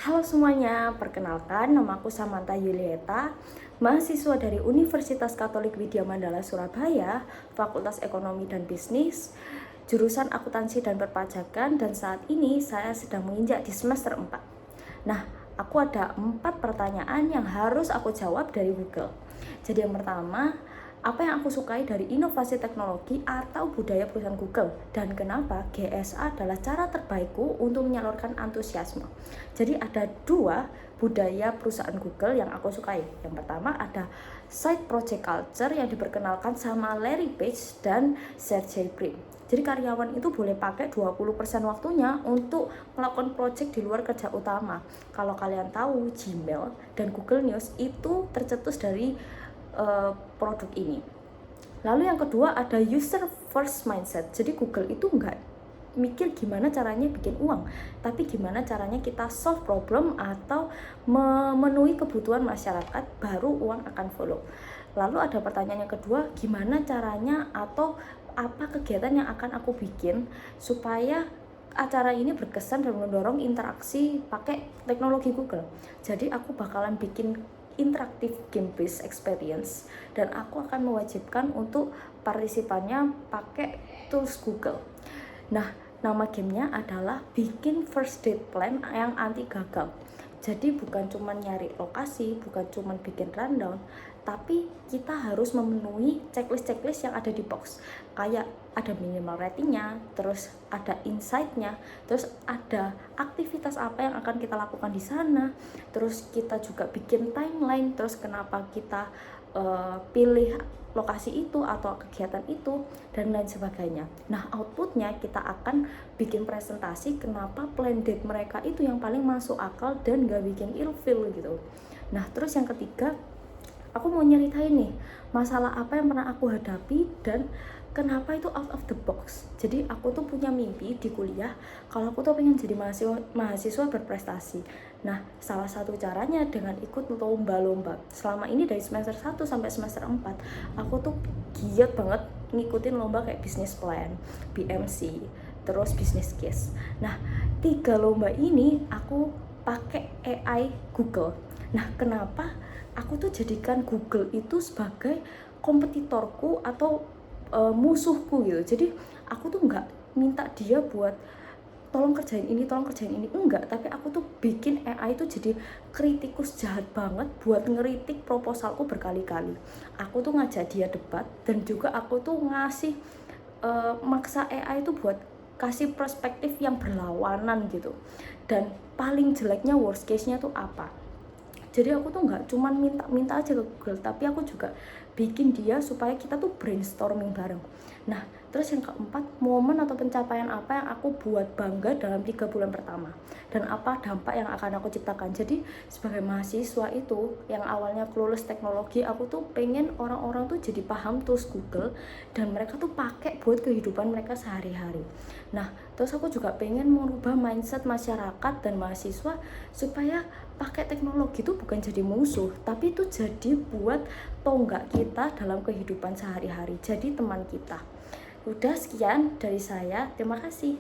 Halo semuanya, perkenalkan nama aku Samantha Yulieta, mahasiswa dari Universitas Katolik Widya Mandala Surabaya, Fakultas Ekonomi dan Bisnis, jurusan Akuntansi dan Perpajakan, dan saat ini saya sedang menginjak di semester 4. Nah, aku ada 4 pertanyaan yang harus aku jawab dari Google. Jadi yang pertama, apa yang aku sukai dari inovasi teknologi atau budaya perusahaan Google, dan kenapa GSA adalah cara terbaikku untuk menyalurkan antusiasme. Jadi ada 2 budaya perusahaan Google yang aku sukai. Yang pertama ada side project culture yang diperkenalkan sama Larry Page dan Sergey Brin. Jadi karyawan itu boleh pakai 20% waktunya untuk melakukan project di luar kerja utama. Kalau kalian tahu, Gmail dan Google News itu tercetus dari produk ini. Lalu yang kedua ada user first mindset. Jadi Google itu nggak mikir gimana caranya bikin uang, tapi gimana caranya kita solve problem atau memenuhi kebutuhan masyarakat, baru uang akan follow. Lalu ada pertanyaan yang kedua, gimana caranya atau apa kegiatan yang akan aku bikin supaya acara ini berkesan dan mendorong interaksi pakai teknologi Google. Jadi aku bakalan bikin interaktif game based experience dan aku akan mewajibkan untuk partisipannya pakai tools Google. Nah, nama gamenya adalah bikin first date plan yang anti gagal. Jadi bukan cuma nyari lokasi, bukan cuma bikin rundown, tapi kita harus memenuhi checklist yang ada di box. Kayak ada minimal ratingnya, terus ada insight-nya, terus ada aktivitas apa yang akan kita lakukan di sana, terus kita juga bikin timeline, terus kenapa kita pilih lokasi itu atau kegiatan itu, dan lain sebagainya. Nah, outputnya kita akan bikin presentasi kenapa plan date mereka itu yang paling masuk akal dan gak bikin ilfeel gitu. Nah, terus yang ketiga, aku mau nyeritain nih masalah apa yang pernah aku hadapi dan kenapa itu out of the box. Jadi aku tuh punya mimpi di kuliah kalau aku tuh pengen jadi mahasiswa berprestasi. Nah, salah satu caranya dengan ikut lomba-lomba. Selama ini dari semester 1 sampai semester 4, aku tuh giat banget ngikutin lomba kayak business plan, BMC, terus business case. Nah, 3 lomba ini aku pakai AI Google. Nah, kenapa aku tuh jadikan Google itu sebagai kompetitorku atau musuhku gitu. Jadi aku tuh nggak minta dia buat tolong kerjain ini, enggak, tapi aku tuh bikin AI itu jadi kritikus jahat banget buat ngeritik proposalku berkali-kali. Aku tuh ngajak dia debat dan juga aku tuh ngasih maksa AI itu buat kasih perspektif yang berlawanan gitu. Dan paling jeleknya worst case-nya tuh apa? Jadi aku tuh nggak cuman minta aja ke Google, tapi aku juga bikin dia supaya kita tuh brainstorming bareng. Nah, terus yang keempat, momen atau pencapaian apa yang aku buat bangga dalam 3 bulan pertama, dan apa dampak yang akan aku ciptakan. Jadi sebagai mahasiswa itu yang awalnya clueless teknologi, aku tuh pengen orang-orang tuh jadi paham tools Google dan mereka tuh pakai buat kehidupan mereka sehari-hari. Nah, terus aku juga pengen merubah mindset masyarakat dan mahasiswa supaya pakai teknologi itu bukan jadi musuh, tapi itu jadi buat tonggak kita dalam kehidupan sehari-hari, jadi teman kita. Udah, sekian dari saya, terima kasih.